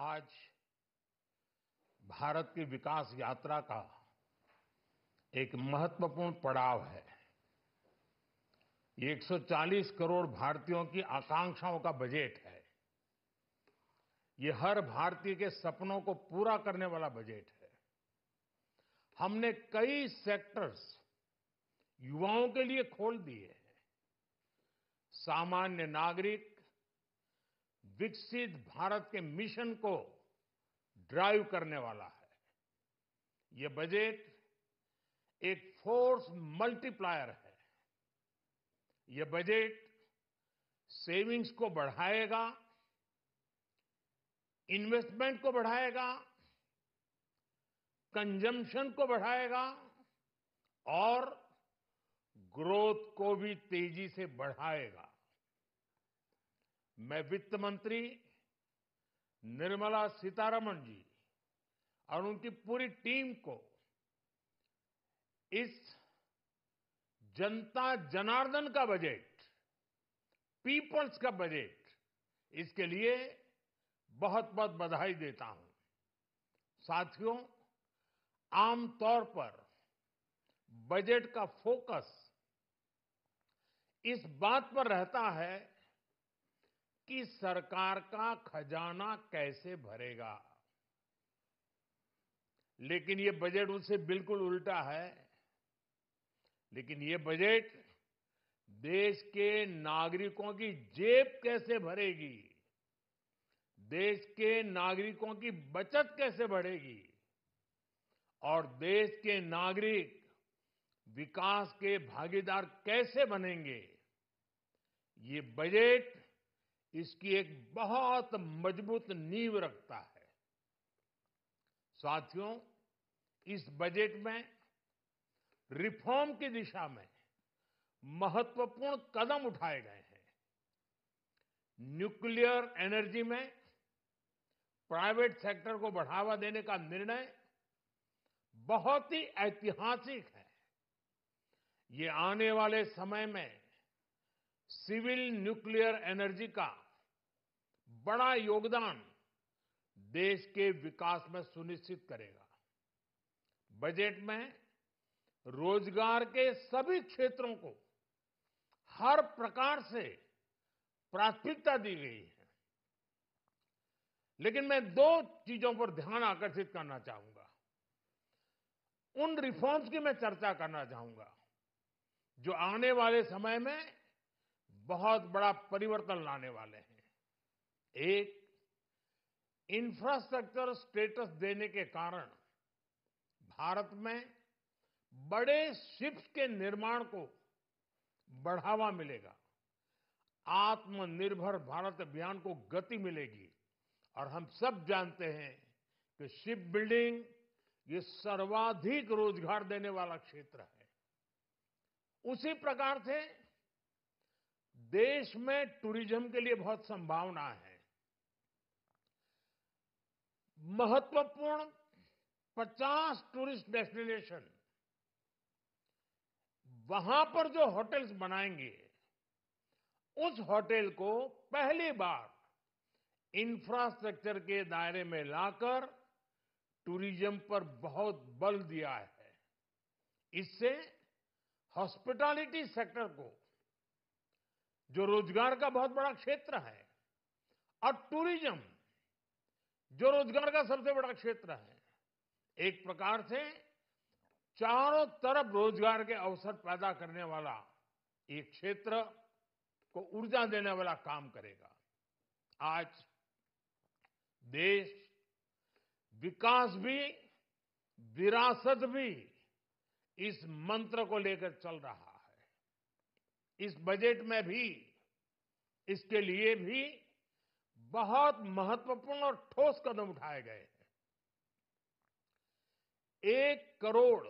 आज भारत की विकास यात्रा का एक महत्वपूर्ण पड़ाव है। ये 140 करोड़ भारतीयों की आकांक्षाओं का बजट है। ये हर भारतीय के सपनों को पूरा करने वाला बजट है। हमने कई सेक्टर्स युवाओं के लिए खोल दिए हैं। सामान्य नागरिक विकसित भारत के मिशन को ड्राइव करने वाला है। ये बजट एक फोर्स मल्टीप्लायर है। ये बजट सेविंग्स को बढ़ाएगा, इन्वेस्टमेंट को बढ़ाएगा, कंजम्पशन को बढ़ाएगा और ग्रोथ को भी तेजी से बढ़ाएगा। मैं वित्त मंत्री निर्मला सीतारमण जी और उनकी पूरी टीम को इस जनता जनार्दन का बजट, पीपल्स का बजट, इसके लिए बहुत बहुत बधाई देता हूं। साथियों, आमतौर पर बजट का फोकस इस बात पर रहता है कि सरकार का खजाना कैसे भरेगा, लेकिन ये बजट उससे बिल्कुल उल्टा है। लेकिन ये बजट देश के नागरिकों की जेब कैसे भरेगी, देश के नागरिकों की बचत कैसे बढ़ेगी और देश के नागरिक विकास के भागीदार कैसे बनेंगे, ये बजट इसकी एक बहुत मजबूत नींव रखता है। साथियों, इस बजट में रिफॉर्म की दिशा में महत्वपूर्ण कदम उठाए गए हैं। न्यूक्लियर एनर्जी में प्राइवेट सेक्टर को बढ़ावा देने का निर्णय बहुत ही ऐतिहासिक है। ये आने वाले समय में सिविल न्यूक्लियर एनर्जी का बड़ा योगदान देश के विकास में सुनिश्चित करेगा। बजट में रोजगार के सभी क्षेत्रों को हर प्रकार से प्राथमिकता दी गई है। लेकिन मैं दो चीजों पर ध्यान आकर्षित करना चाहूंगा। उन रिफॉर्म्स की मैं चर्चा करना चाहूंगा जो आने वाले समय में बहुत बड़ा परिवर्तन लाने वाले हैं। एक, इंफ्रास्ट्रक्चर स्टेटस देने के कारण भारत में बड़े शिप्स के निर्माण को बढ़ावा मिलेगा। आत्मनिर्भर भारत अभियान को गति मिलेगी और हम सब जानते हैं कि शिप बिल्डिंग ये सर्वाधिक रोजगार देने वाला क्षेत्र है। उसी प्रकार से देश में टूरिज्म के लिए बहुत संभावना है। महत्वपूर्ण 50 टूरिस्ट डेस्टिनेशन, वहां पर जो होटल्स बनाएंगे, उस होटल को पहली बार इंफ्रास्ट्रक्चर के दायरे में लाकर टूरिज्म पर बहुत बल दिया है। इससे हॉस्पिटैलिटी सेक्टर को, जो रोजगार का बहुत बड़ा क्षेत्र है, और टूरिज्म जो रोजगार का सबसे बड़ा क्षेत्र है, एक प्रकार से चारों तरफ रोजगार के अवसर पैदा करने वाला एक क्षेत्र को ऊर्जा देने वाला काम करेगा। आज देश विकास भी, विरासत भी, इस मंत्र को लेकर चल रहा है। इस बजट में भी इसके लिए भी बहुत महत्वपूर्ण और ठोस कदम उठाए गए हैं। 1 करोड़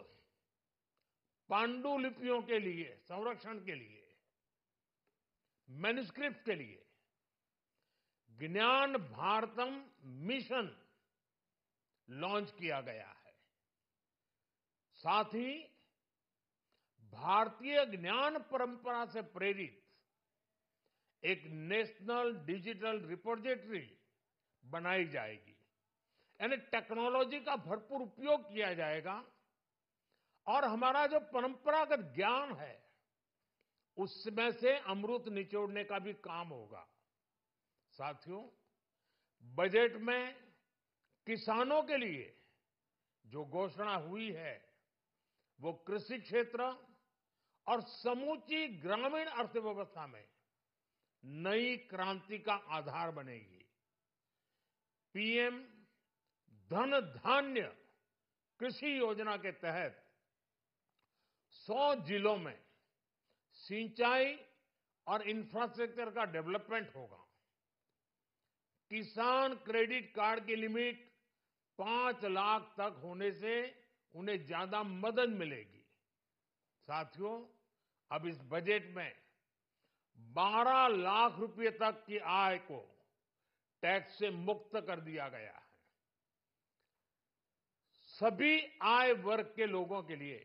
पांडुलिपियों के लिए संरक्षण के लिए, मैन्युस्क्रिप्ट के लिए ज्ञान भारतम मिशन लॉन्च किया गया है। साथ ही भारतीय ज्ञान परंपरा से प्रेरित एक नेशनल डिजिटल रिपोजिटरी बनाई जाएगी। यानी टेक्नोलॉजी का भरपूर उपयोग किया जाएगा और हमारा जो परंपरागत ज्ञान है उसमें से अमृत निचोड़ने का भी काम होगा। साथियों, बजट में किसानों के लिए जो घोषणा हुई है वो कृषि क्षेत्र और समूची ग्रामीण अर्थव्यवस्था में नई क्रांति का आधार बनेगी। पीएम धन धान्य कृषि योजना के तहत 100 जिलों में सिंचाई और इंफ्रास्ट्रक्चर का डेवलपमेंट होगा। किसान क्रेडिट कार्ड की लिमिट 5 लाख तक होने से उन्हें ज्यादा मदद मिलेगी। साथियों, अब इस बजट में 12 लाख रुपए तक की आय को टैक्स से मुक्त कर दिया गया है। सभी आय वर्ग के लोगों के लिए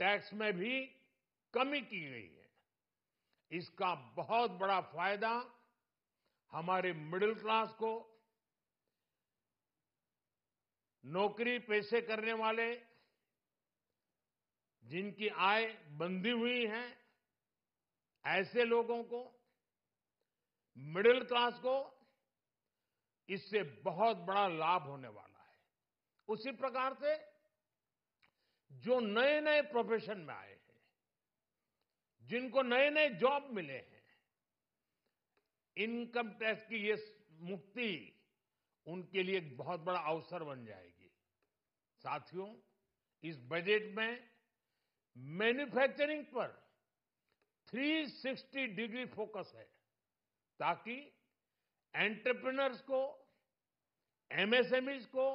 टैक्स में भी कमी की गई है। इसका बहुत बड़ा फायदा हमारे मिडिल क्लास को, नौकरी पेशे करने वाले जिनकी आय बंधी हुई है ऐसे लोगों को, मिडिल क्लास को इससे बहुत बड़ा लाभ होने वाला है। उसी प्रकार से जो नए नए प्रोफेशन में आए हैं, जिनको नए नए जॉब मिले हैं, इनकम टैक्स की ये मुक्ति उनके लिए एक बहुत बड़ा अवसर बन जाएगी। साथियों, इस बजट में मैन्युफैक्चरिंग पर 360 डिग्री फोकस है ताकि एंटरप्रेन्योर्स को, एमएसएमईज को,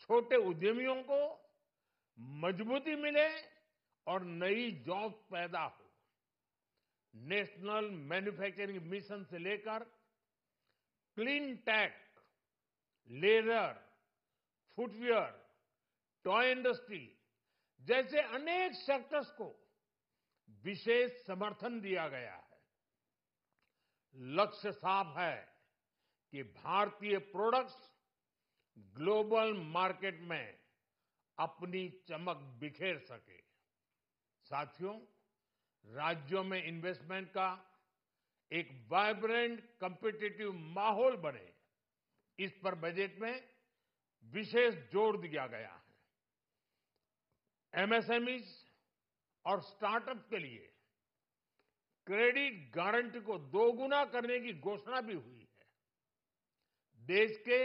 छोटे उद्यमियों को मजबूती मिले और नई जॉब पैदा हो। नेशनल मैन्युफैक्चरिंग मिशन से लेकर clean tech, leather, footwear, toy industry जैसे अनेक सेक्टर्स को विशेष समर्थन दिया गया है। लक्ष्य साफ है कि भारतीय प्रोडक्ट्स ग्लोबल मार्केट में अपनी चमक बिखेर सके। साथियों, राज्यों में इन्वेस्टमेंट का एक वाइब्रेंट कॉम्पिटिटिव माहौल बने, इस पर बजट में विशेष जोर दिया गया है। एमएसएमईज और स्टार्टअप के लिए क्रेडिट गारंटी को दोगुना करने की घोषणा भी हुई है। देश के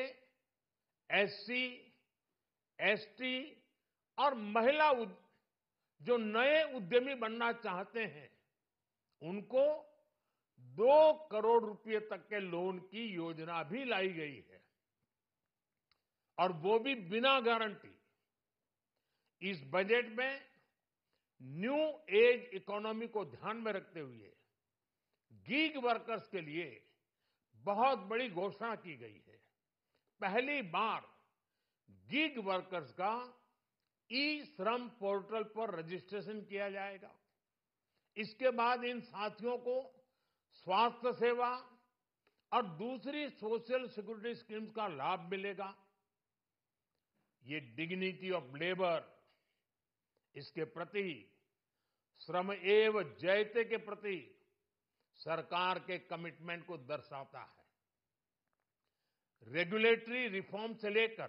एससी, एसटी और महिला जो नए उद्यमी बनना चाहते हैं उनको 2 करोड़ रुपए तक के लोन की योजना भी लाई गई है और वो भी बिना गारंटी। इस बजट में न्यू एज इकोनॉमी को ध्यान में रखते हुए गीग वर्कर्स के लिए बहुत बड़ी घोषणा की गई है। पहली बार गीग वर्कर्स का ई श्रम पोर्टल पर रजिस्ट्रेशन किया जाएगा। इसके बाद इन साथियों को स्वास्थ्य सेवा और दूसरी सोशल सिक्योरिटी स्कीम्स का लाभ मिलेगा। ये डिग्निटी ऑफ लेबर, इसके प्रति श्रम एव जयते के प्रति सरकार के कमिटमेंट को दर्शाता है। रेगुलेटरी रिफॉर्म से लेकर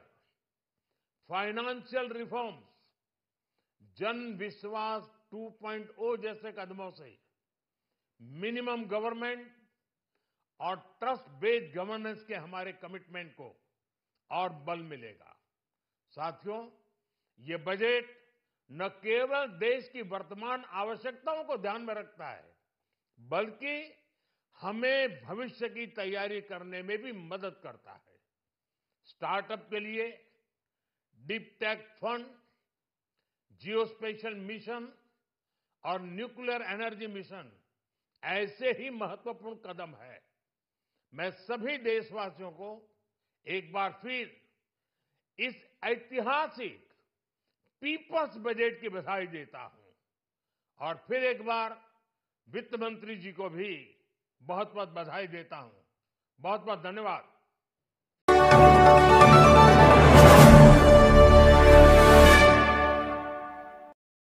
फाइनेंशियल रिफॉर्म्स, जन विश्वास 2.0 जैसे कदमों से मिनिमम गवर्नमेंट और ट्रस्ट बेस्ड गवर्नेंस के हमारे कमिटमेंट को और बल मिलेगा। साथियों, ये बजट न केवल देश की वर्तमान आवश्यकताओं को ध्यान में रखता है बल्कि हमें भविष्य की तैयारी करने में भी मदद करता है। स्टार्टअप के लिए deep tech fund, geospatial mission और न्यूक्लियर एनर्जी मिशन ऐसे ही महत्वपूर्ण कदम है। मैं सभी देशवासियों को एक बार फिर इस ऐतिहासिक पीपल्स बजट की बधाई देता हूं और फिर एक बार वित्त मंत्री जी को भी बहुत बहुत बधाई देता हूं। बहुत बहुत धन्यवाद।